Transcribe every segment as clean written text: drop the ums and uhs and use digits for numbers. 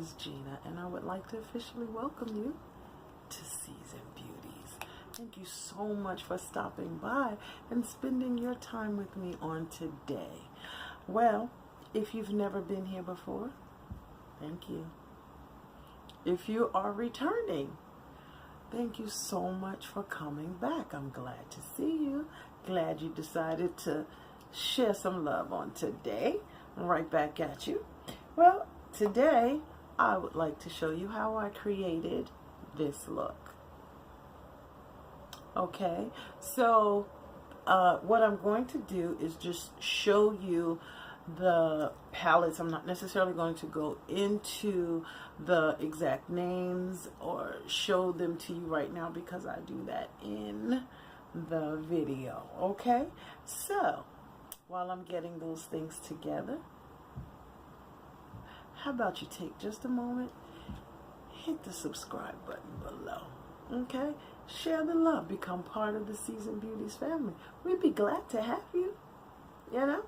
is Gina, and I would like to officially welcome you to Seasoned Beauties. Thank you so much for stopping by and spending your time with me on today. Well, if you've never been here before, thank you. If you are returning, thank you so much for coming back. I'm glad to see you. Glad you decided to share some love on today. Right back at you. Well, today I would like to show you how I created this look. Okay, so what I'm going to do is just show you the palettes. I'm not necessarily going to go into the exact names or show them to you right now because I do that in the video. Okay, so while I'm getting those things together, how about you take just a moment, hit the subscribe button below, okay? Share the love, become part of the Seasoned Beauties family. We'd be glad to have you, you know?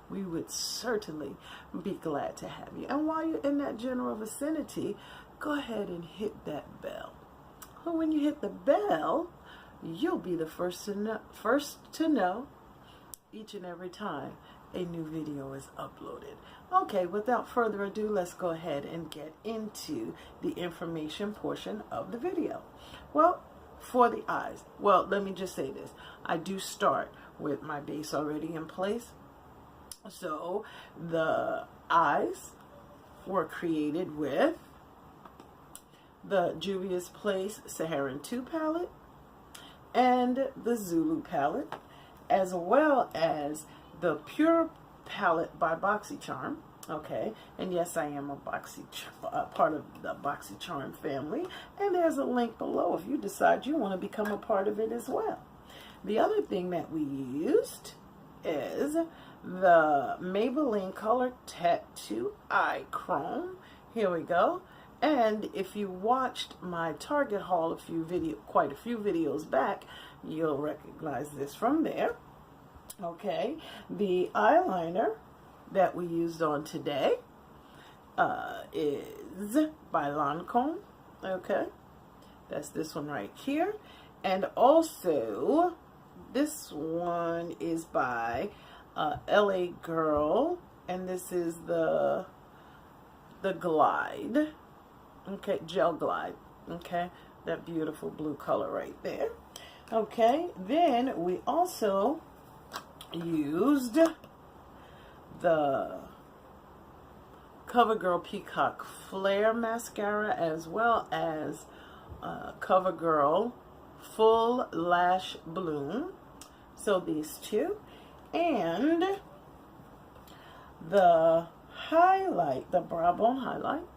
We would certainly be glad to have you. And while you're in that general vicinity, go ahead and hit that bell. Well, when you hit the bell, you'll be the first to know each and every time a new video is uploaded. Okay, without further ado, let's go ahead and get into the information portion of the video. Well, for the eyes, well, let me just say this. I do start with my base already in place. So the eyes were created with the Juvia's Place Saharan 2 palette and the Zulu palette, as well as the Pure palette by BoxyCharm. Okay, and yes, I am a part of the BoxyCharm family, and there's a link below if you decide you want to become a part of it as well. The other thing that we used is the Maybelline Color Tattoo Eye Chrome. Here we go. And if you watched my Target haul quite a few videos back, you'll recognize this from there. Okay, the eyeliner that we used on today is by Lancome. Okay, that's this one right here. And also, this one is by LAGirl, and this is the Glide. Okay, Gel Glide. Okay, that beautiful blue color right there. Okay, then we also used the CoverGirl Peacock Flare Mascara, as well as CoverGirl Full Lash Bloom. So these two. And the highlight, the brow bone highlight,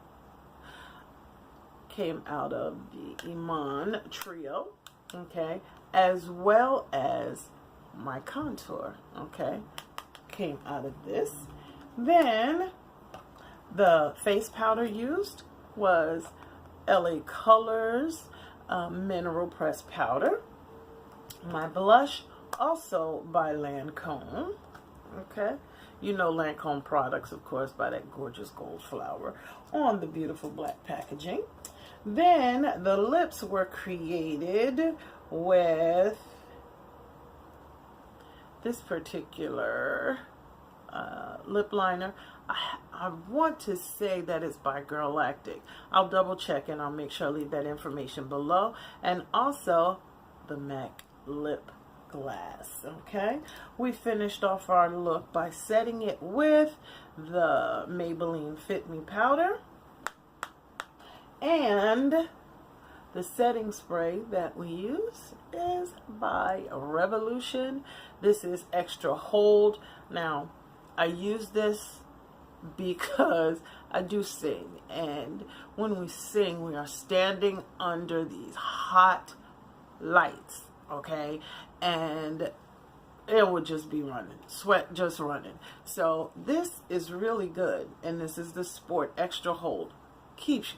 came out of the Iman trio. Okay, as well as my contour, okay, came out of this. Then the face powder used was LA Colors Mineral Press Powder. My blush, also by Lancome. Okay, you know Lancome products, of course, by that gorgeous gold flower on the beautiful black packaging. Then the lips were created with this particular lip liner. I want to say that it's by Galactic. I'll double check and I'll make sure I leave that information below. And also the MAC lip glass. Okay, we finished off our look by setting it with the Maybelline Fit Me powder, and the setting spray that we use is by Revolution. This is Extra Hold. Now, I use this because I do sing, and when we sing, we are standing under these hot lights, okay? And it would just be running, sweat just running. So this is really good, and this is the Sport Extra Hold. Keeps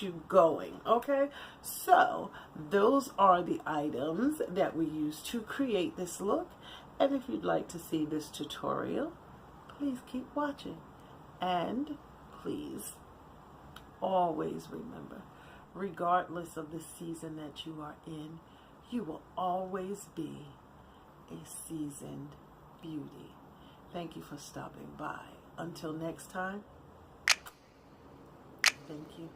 you going, okay? So those are the items that we use to create this look. And if you'd like to see this tutorial, please keep watching, and please always remember, regardless of the season that you are in, you will always be a seasoned beauty. Thank you for stopping by. Until next time, thank you.